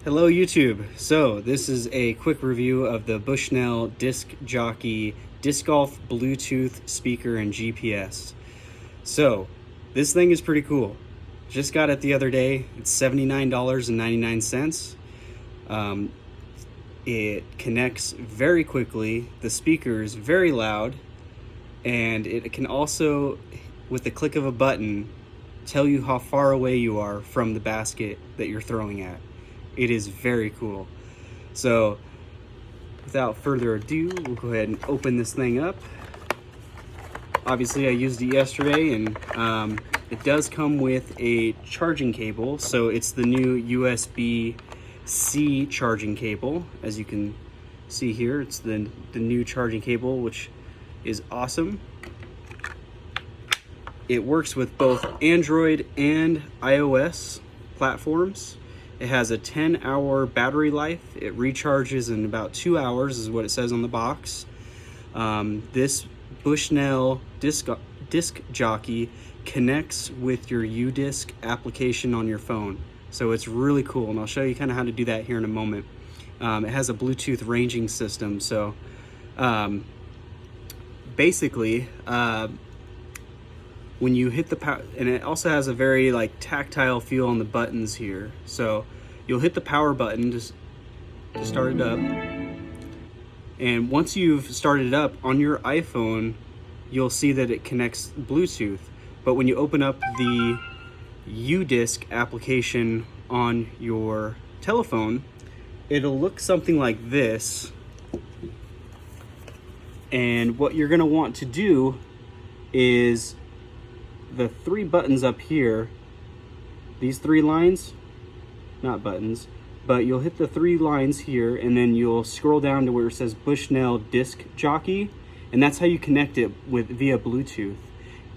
Hello YouTube. So this is a quick review of the Bushnell Disc Jockey Disc Golf Bluetooth speaker and GPS. So this thing is pretty cool. Just got it the other day. It's $79.99. It connects very quickly. The speaker is very loud, and it can also, with the click of a button, tell you how far away you are from the basket that you're throwing at. It is very cool. So without further ado, we'll go ahead and open this thing up. Obviously I used it yesterday, and it does come with a charging cable. So it's the new USB-C charging cable. As you can see here, it's the new charging cable, which is awesome. It works with both Android and iOS platforms. It has a 10-hour battery life. It recharges in about 2 hours, is what it says on the box. This Bushnell Disc Jockey connects with your Udisc application on your phone. So it's really cool, and I'll show you kind of how to do that here in a moment. It has a Bluetooth ranging system. So basically, when you hit the power, and it also has a very tactile feel on the buttons here. So you'll hit the power button to start it up, and once you've started it up on your iPhone, you'll see that it connects Bluetooth. But when you open up the Udisc application on your telephone, it'll look something like this. And what you're gonna want to do is the three buttons up here, these three lines, not buttons, but you'll hit the three lines here, and then you'll scroll down to where it says Bushnell Disc Jockey, and that's how you connect it via Bluetooth.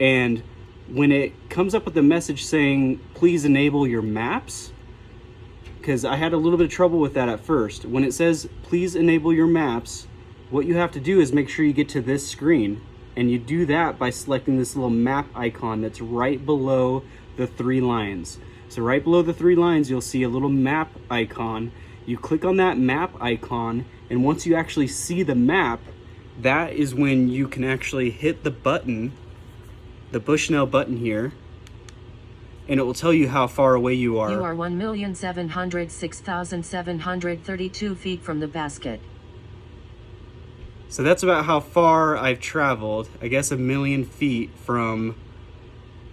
And when it comes up with a message saying please enable your maps, because I had a little bit of trouble with that at first, when it says please enable your maps, what you have to do is make sure you get to this screen. And you do that by selecting this little map icon that's right below the three lines. So right below the three lines, you'll see a little map icon. You click on that map icon, and once you actually see the map, that is when you can actually hit the button, the Bushnell button here, and it will tell you how far away you are. You are 1,706,732 feet from the basket. So that's about how far I've traveled. I guess 1,000,000 feet from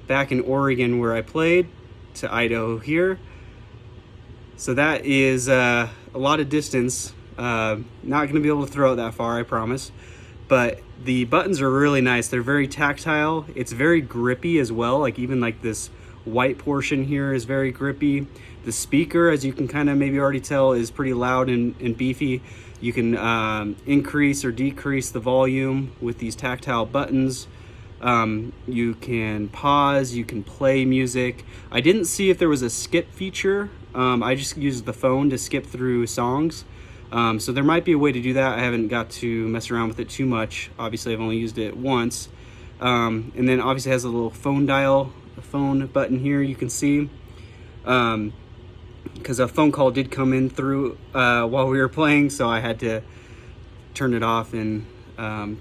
back in Oregon where I played to Idaho here. So that is a lot of distance. Not going to be able to throw it that far, I promise. But the buttons are really nice. They're very tactile. It's very grippy as well. Even this white portion here is very grippy. The speaker, as you can kind of maybe already tell, is pretty loud and beefy. You can increase or decrease the volume with these tactile buttons. You can pause, you can play music. I didn't see if there was a skip feature. I just used the phone to skip through songs. So there might be a way to do that. I haven't got to mess around with it too much. Obviously, I've only used it once. And then obviously it has a little phone dial, a phone button here you can see. Because a phone call did come in through while we were playing, so I had to turn it off and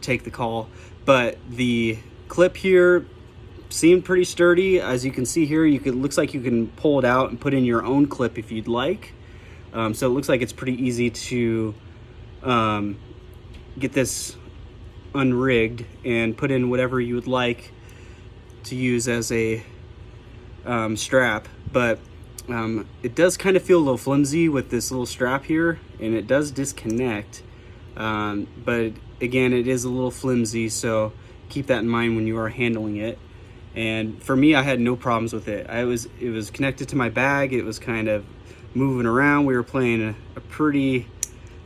take the call. But the clip here seemed pretty sturdy. As you can see here, looks like you can pull it out and put in your own clip if you'd like. So it looks like it's pretty easy to get this unrigged and put in whatever you would like to use as a strap. But it does kind of feel a little flimsy with this little strap here, and it does disconnect. But again, it is a little flimsy, so keep that in mind when you are handling it. And for me, I had no problems with it. It was connected to my bag. It was kind of moving around. We were playing a pretty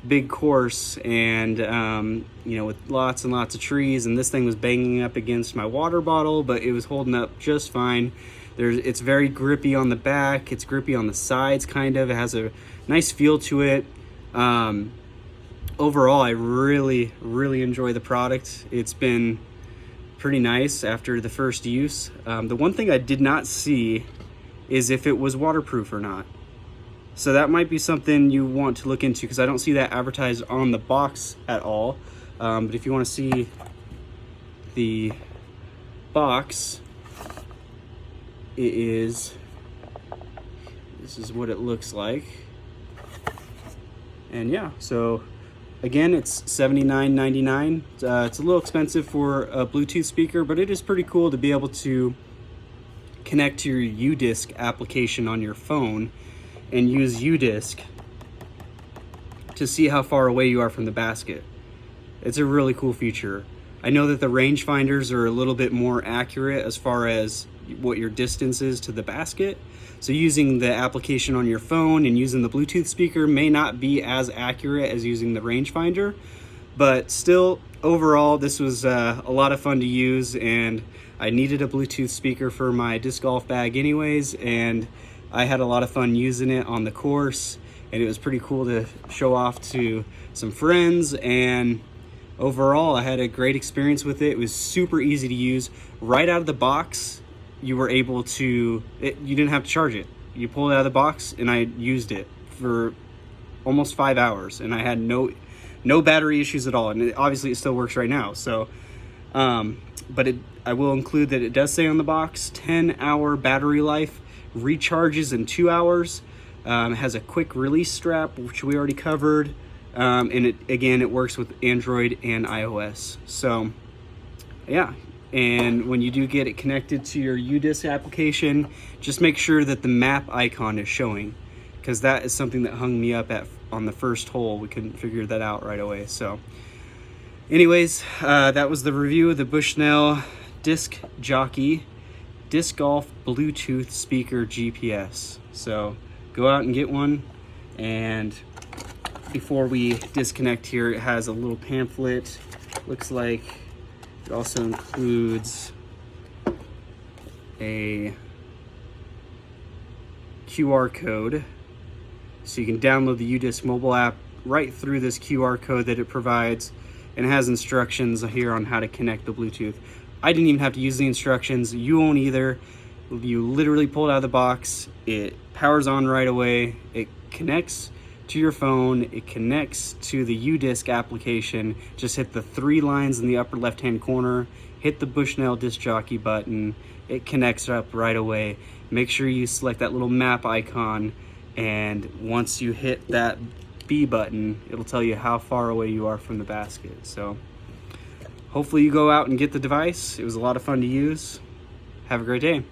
big course, and with lots and lots of trees, and this thing was banging up against my water bottle, but it was holding up just fine. It's very grippy on the back. It's grippy on the sides, kind of. It has a nice feel to it. Overall, I really, really enjoy the product. It's been pretty nice after the first use. The one thing I did not see is if it was waterproof or not. So that might be something you want to look into, because I don't see that advertised on the box at all. But if you want to see the box, this is what it looks like. And yeah, so again, it's $79.99. It's a little expensive for a Bluetooth speaker, but it is pretty cool to be able to connect to your Udisc application on your phone and use Udisc to see how far away you are from the basket. It's a really cool feature. I know that the rangefinders are a little bit more accurate as far as what your distance is to the basket. So using the application on your phone and using the Bluetooth speaker may not be as accurate as using the rangefinder, but still, overall, this was a lot of fun to use, and I needed a Bluetooth speaker for my disc golf bag anyways, and I had a lot of fun using it on the course, and it was pretty cool to show off to some friends, and overall, I had a great experience with it. It was super easy to use. Right out of the box, you were able to, you didn't have to charge it. You pulled it out of the box, and I used it for almost 5 hours, and I had no battery issues at all. And obviously it still works right now. So, but I will include that it does say on the box, 10-hour battery life, recharges in 2 hours. It has a quick release strap, which we already covered. And it works with Android and iOS. So yeah, and when you do get it connected to your Udisc application, just make sure that the map icon is showing, because that is something that hung me up on the first hole. We couldn't figure that out right away. So anyways, that was the review of the Bushnell Disc Jockey Disc Golf Bluetooth Speaker GPS. So go out and get one. And before we disconnect here, it has a little pamphlet. Looks like it also includes a QR code, so you can download the Udisc mobile app right through this QR code that it provides, and it has instructions here on how to connect the Bluetooth. I didn't even have to use the instructions. You won't either. You literally pull it out of the box, it powers on right away, it connects to your phone, it connects to the Udisc application. Just hit the 3 lines in the upper left hand corner, hit the Bushnell Disc Jockey button, it connects up right away. Make sure you select that little map icon, and once you hit that B button, it'll tell you how far away you are from the basket. So hopefully you go out and get the device. It was a lot of fun to use. Have a great day.